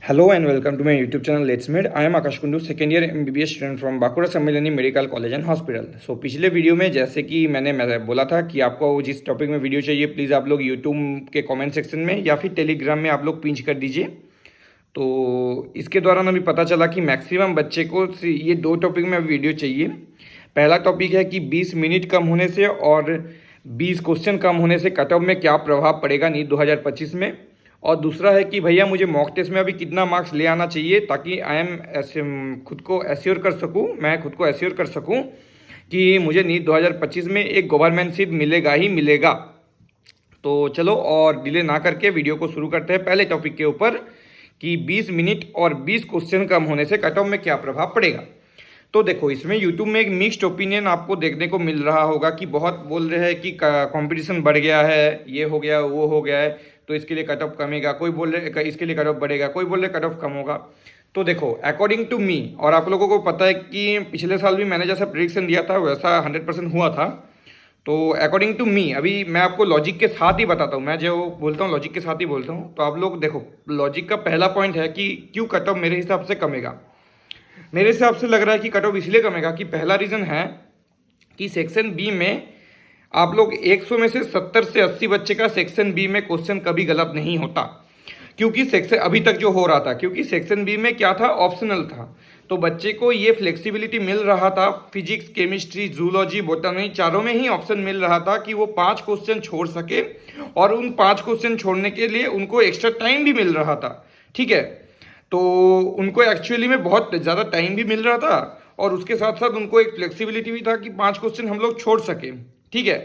Hello and welcome to my YouTube channel Let's Med. I am Akash Kundu, second year MBBS student from Bankura Sammilani medical college and hospital. पिछले video में जैसे कि मैंने बोला था कि आपको जिस टॉपिक में वीडियो चाहिए प्लीज़ आप लोग YouTube के कमेंट सेक्शन में या फिर टेलीग्राम में आप लोग पिंच कर दीजिए। तो इसके दौरान अभी पता चला कि मैक्सिमम बच्चे को ये दो टॉपिक में वीडियो चाहिए। पहला टॉपिक है कि 20 मिनट कम होने से और 20 क्वेश्चन कम होने से कट ऑफ में क्या प्रभाव पड़ेगा नीट 2025 में, और दूसरा है कि भैया मुझे मॉक टेस्ट में अभी कितना मार्क्स ले आना चाहिए ताकि मैं खुद को एश्योर कर सकूं कि मुझे नीट 2025 में एक गवर्नमेंट सीट मिलेगा ही मिलेगा। तो चलो और डिले ना करके वीडियो को शुरू करते हैं पहले टॉपिक के ऊपर कि 20 मिनट और 20 क्वेश्चन कम होने से कट ऑफ में क्या प्रभाव पड़ेगा। तो देखो, इसमें यूट्यूब में एक मिक्स्ड ओपिनियन आपको देखने को मिल रहा होगा कि बहुत बोल रहे हैं कि कंपटीशन बढ़ गया है, ये हो गया वो हो गया है, तो इसके लिए कट ऑफ कमेगा। कोई बोल रहे इसके लिए कट ऑफ बढ़ेगा, कोई बोल रहे कट ऑफ कम होगा। तो देखो, अकॉर्डिंग टू मी, और आप लोगों को पता है कि पिछले साल भी मैंने जैसा प्रेडिक्शन दिया था वैसा 100% हुआ था। तो अकॉर्डिंग टू मी अभी मैं आपको लॉजिक के साथ ही बताता हूँ, मैं जो बोलता हूँ लॉजिक के साथ ही बोलता हूँ। तो आप लोग देखो, लॉजिक का पहला पॉइंट है कि क्यों कट ऑफ मेरे हिसाब से कमेगा। मेरे हिसाब से लग रहा है कि कट ऑफ इसलिए कमेगा कि पहला रीज़न है कि सेक्शन बी में आप लोग 100 में से 70 से 80 बच्चे का सेक्शन बी में क्वेश्चन कभी गलत नहीं होता, क्योंकि सेक्शन अभी तक जो हो रहा था, क्योंकि सेक्शन बी में क्या था, ऑप्शनल था। तो बच्चे को ये फ्लेक्सिबिलिटी मिल रहा था, फिजिक्स, केमिस्ट्री, जूलॉजी, बॉटनी चारों में ही ऑप्शन मिल रहा था कि वो 5 क्वेश्चन छोड़ सके, और उन 5 क्वेश्चन छोड़ने के लिए उनको एक्स्ट्रा टाइम भी मिल रहा था। ठीक है, तो उनको एक्चुअली में बहुत ज़्यादा टाइम भी मिल रहा था और उसके साथ साथ उनको एक फ्लेक्सिबिलिटी भी था कि 5 क्वेश्चन हम लोग छोड़ सकें। ठीक है,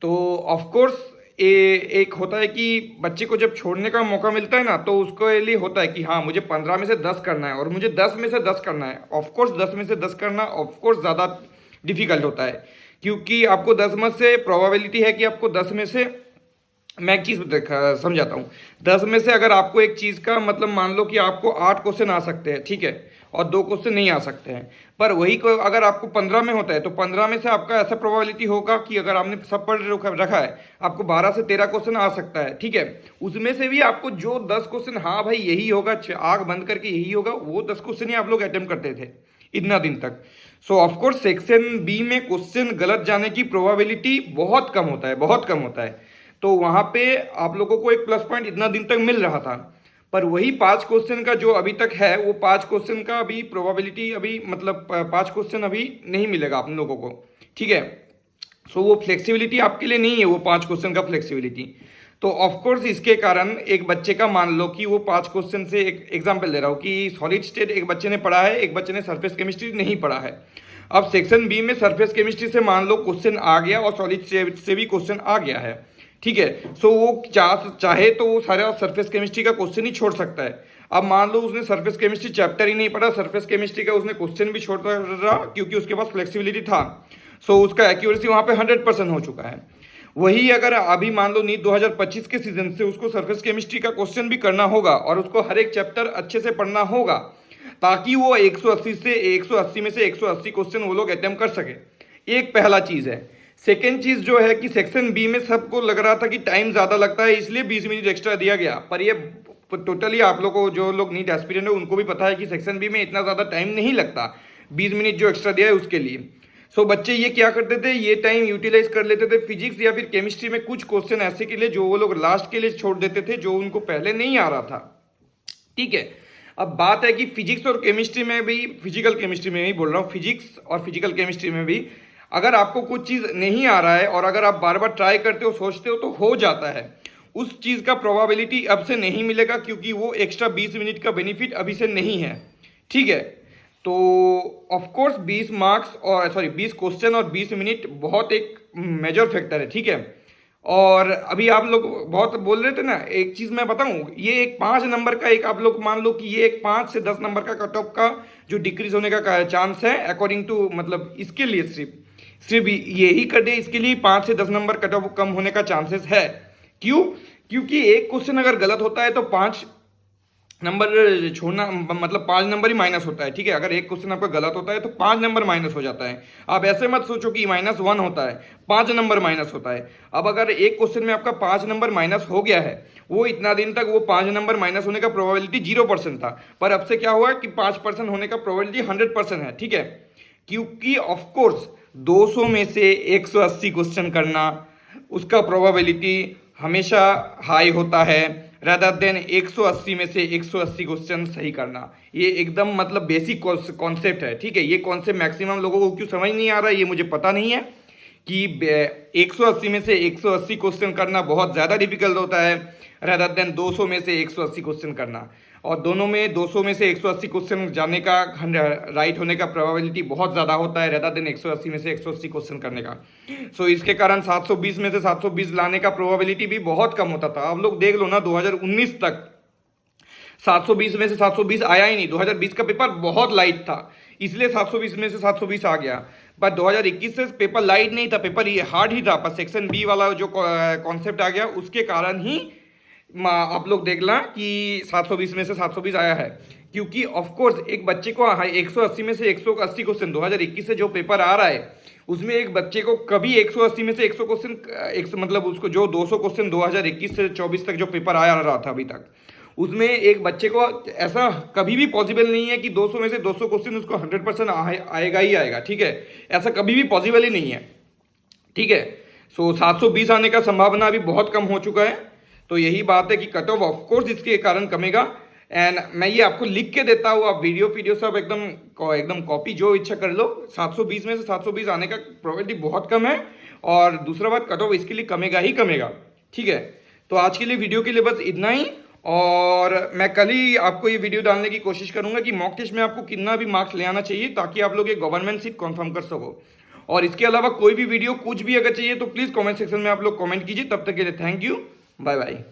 तो ऑफकोर्स एक होता है कि बच्चे को जब छोड़ने का मौका मिलता है ना, तो उसको लिए होता है कि हाँ मुझे 15 में से 10 करना है और मुझे 10 में से 10 करना है। ऑफकोर्स 10 में से 10 करना ऑफकोर्स ज़्यादा डिफिकल्ट होता है, क्योंकि आपको 10 में से प्रोबेबिलिटी है कि आपको 10 में से, मैं एक चीज़ समझाता हूँ, 10 में से अगर आपको एक चीज़ का मतलब मान लो कि आपको 8 क्वेश्चन आ सकते हैं, ठीक है, और 2 क्वेश्चन नहीं आ सकते हैं, पर वही को अगर आपको 15 में होता है तो 15 में से आपका ऐसा प्रोबेबिलिटी होगा कि अगर आपने सब पढ़ रखा है आपको 12 से 13 क्वेश्चन आ सकता है। ठीक है, उसमें से भी आपको जो 10 क्वेश्चन हाँ भाई यही होगा, आग बंद करके यही होगा, वो 10 क्वेश्चन ही आप लोग अटेम्प्ट करते थे इतना दिन तक। सो ऑफकोर्स सेक्शन बी में क्वेश्चन गलत जाने की प्रोबेबिलिटी बहुत कम होता है, बहुत कम होता है। तो वहाँ पे आप लोगों को एक प्लस पॉइंट इतना दिन तक मिल रहा था, पर वही 5 क्वेश्चन का जो अभी तक है, वो 5 क्वेश्चन का अभी प्रोबेबिलिटी अभी मतलब 5 क्वेश्चन अभी नहीं मिलेगा आप लोगों को। ठीक है, सो वो फ्लेक्सिबिलिटी आपके लिए नहीं है, वो 5 क्वेश्चन का फ्लेक्सिबिलिटी। तो ऑफकोर्स इसके कारण एक बच्चे का मान लो कि वो 5 क्वेश्चन से, एक एग्जाम्पल दे रहा हूँ कि सॉलिड स्टेट एक बच्चे ने पढ़ा है, एक बच्चे ने सरफेस केमिस्ट्री नहीं पढ़ा है। अब सेक्शन बी में सरफेस केमिस्ट्री से मान लो क्वेश्चन आ गया और सॉलिड स्टेट से भी क्वेश्चन आ गया है। ठीक है, सो वो चाहे तो वो सारा सरफेस केमिस्ट्री का क्वेश्चन ही छोड़ सकता है। अब मान लो उसने सरफेस केमिस्ट्री चैप्टर ही नहीं पढ़ा, सरफेस केमिस्ट्री का उसने क्वेश्चन भी छोड़ रहा क्योंकि उसके पास फ्लेक्सिबिलिटी था, सो उसका एक्यूरेसी वहाँ पे 100% हो चुका है। वही अगर अभी मान लो नीट 2025 के सीजन से उसको सरफेस केमिस्ट्री का क्वेश्चन भी करना होगा और उसको हर एक चैप्टर अच्छे से पढ़ना होगा ताकि वो 180 में से 180 क्वेश्चन वो लोग अटेम्प्ट कर सके। एक पहला चीज़ है। सेकेंड चीज़ जो है कि सेक्शन बी में सबको लग रहा था कि टाइम ज़्यादा लगता है इसलिए 20 मिनट एक्स्ट्रा दिया गया, पर ये टोटली आप लोगों को जो लोग नीट एस्पिरेंट है उनको भी पता है कि सेक्शन बी में इतना ज़्यादा टाइम नहीं लगता, 20 मिनट जो एक्स्ट्रा दिया है उसके लिए। सो बच्चे ये क्या करते थे, ये टाइम यूटिलाइज कर लेते थे फिजिक्स या फिर केमिस्ट्री में कुछ क्वेश्चन ऐसे के लिए जो वो लोग लास्ट के लिए छोड़ देते थे, जो उनको पहले नहीं आ रहा था। ठीक है, अब बात है कि फिजिक्स और केमिस्ट्री में भी, फिजिकल केमिस्ट्री में भी बोल रहा हूँ, फिजिक्स और फिजिकल केमिस्ट्री में भी अगर आपको कुछ चीज़ नहीं आ रहा है और अगर आप बार बार ट्राई करते हो, सोचते हो, तो हो जाता है। उस चीज़ का प्रोबेबिलिटी अब से नहीं मिलेगा क्योंकि वो एक्स्ट्रा 20 मिनट का बेनिफिट अभी से नहीं है। ठीक है, तो ऑफकोर्स 20 मार्क्स और 20 क्वेश्चन और 20 मिनट बहुत एक मेजर फैक्टर है। ठीक है, और अभी आप लोग बहुत बोल रहे थे ना, एक चीज़ मैं बताऊं, ये एक 5 नंबर का एक आप लोग मान लो कि ये एक 5 से 10 नंबर का कट ऑफ का जो डिक्रीज होने का चांस है अकॉर्डिंग टू, मतलब इसके लिए सिर्फ यही कर दे, इसके लिए 5 से 10 नंबर कट ऑफ कम होने का चांसेस है। क्यों? क्योंकि एक क्वेश्चन अगर गलत होता है तो 5 नंबर छोड़ना, मतलब 5 नंबर ही माइनस होता है, ठीक है। अगर एक क्वेश्चन आपका गलत होता है तो 5 नंबर माइनस हो जाता है। आप ऐसे मत सोचो कि -1 होता है, 5 नंबर माइनस होता है। अब अगर एक क्वेश्चन में आपका 5 नंबर माइनस हो गया है, वो इतना दिन तक वो 5 नंबर माइनस होने का प्रोबेबिलिटी 0% था, पर अब से क्या हुआ कि 5% होने का प्रोबेबिलिटी 100% है, ठीक है। क्योंकि ऑफकोर्स 200 में से 180 क्वेश्चन करना, उसका प्रोबेबिलिटी हमेशा हाई होता है रादर देन 180 में से 180 क्वेश्चन सही करना। ये एकदम मतलब बेसिक कॉन्सेप्ट है, ठीक है। ये कॉन्सेप्ट मैक्सिमम लोगों को क्यों समझ नहीं आ रहा है ये मुझे पता नहीं है, कि 180 में से 180 क्वेश्चन करना बहुत ज़्यादा डिफिकल्ट होता है रादर देन 200 में से 180 क्वेश्चन करना। और दोनों में 200 में से 180 क्वेश्चन जाने का राइट होने का प्रोबेबिलिटी बहुत ज़्यादा होता है रादर देन 180 में से 180 क्वेश्चन करने का। सो इसके कारण 720 में से 720 लाने का प्रोबेबिलिटी भी बहुत कम होता था। आप लोग देख लो ना, 2019 तक 720 में से 720 आया ही नहीं। 2020 का पेपर बहुत लाइट था, इसलिए 720 में से 720 आ गया। पर 2021 से पेपर लाइट नहीं था, पेपर ये हार्ड ही था, पर सेक्शन बी वाला जो कॉन्सेप्ट आ गया उसके कारण ही आप लोग देख ला कि 720 में से 720 आया है। क्योंकि ऑफकोर्स एक बच्चे को 180 में से 180 क्वेश्चन 2021 से जो पेपर आ रहा है उसमें एक बच्चे को कभी 180 में से 100 क्वेश्चन मतलब उसको जो 200 क्वेश्चन 2021 से 24 तक जो पेपर आया रहा था अभी तक, उसमें एक बच्चे को ऐसा कभी भी पॉसिबल नहीं है कि 200 में से 200 क्वेश्चन उसको 100% आएगा ही आएगा, ठीक है। ऐसा कभी भी पॉसिबल ही नहीं है, ठीक है। सो 720 आने का संभावना अभी बहुत कम हो चुका है। तो यही बात है कि कट ऑफ ऑफकोर्स इसके कारण कमेगा। एंड मैं ये आपको लिख के देता हूँ, आप वीडियो सब एकदम कॉपी जो इच्छा कर लो। 720 में से 720 आने का प्रोबेबिलिटी बहुत कम है। और दूसरा बात, कट ऑफ इसके लिए कमेगा ही कमेगा, ठीक है। तो आज के लिए वीडियो के लिए बस इतना ही। और मैं कल ही आपको ये वीडियो डालने की कोशिश करूंगा कि मॉक टेस्ट में आपको कितना भी मार्क्स ले आना चाहिए ताकि आप लोग ये गवर्नमेंट सीट कंफर्म कर सको। और इसके अलावा कोई भी वीडियो कुछ भी अगर चाहिए तो प्लीज़ कमेंट सेक्शन में आप लोग कमेंट कीजिए। तब तक के लिए थैंक यू, बाय बाय।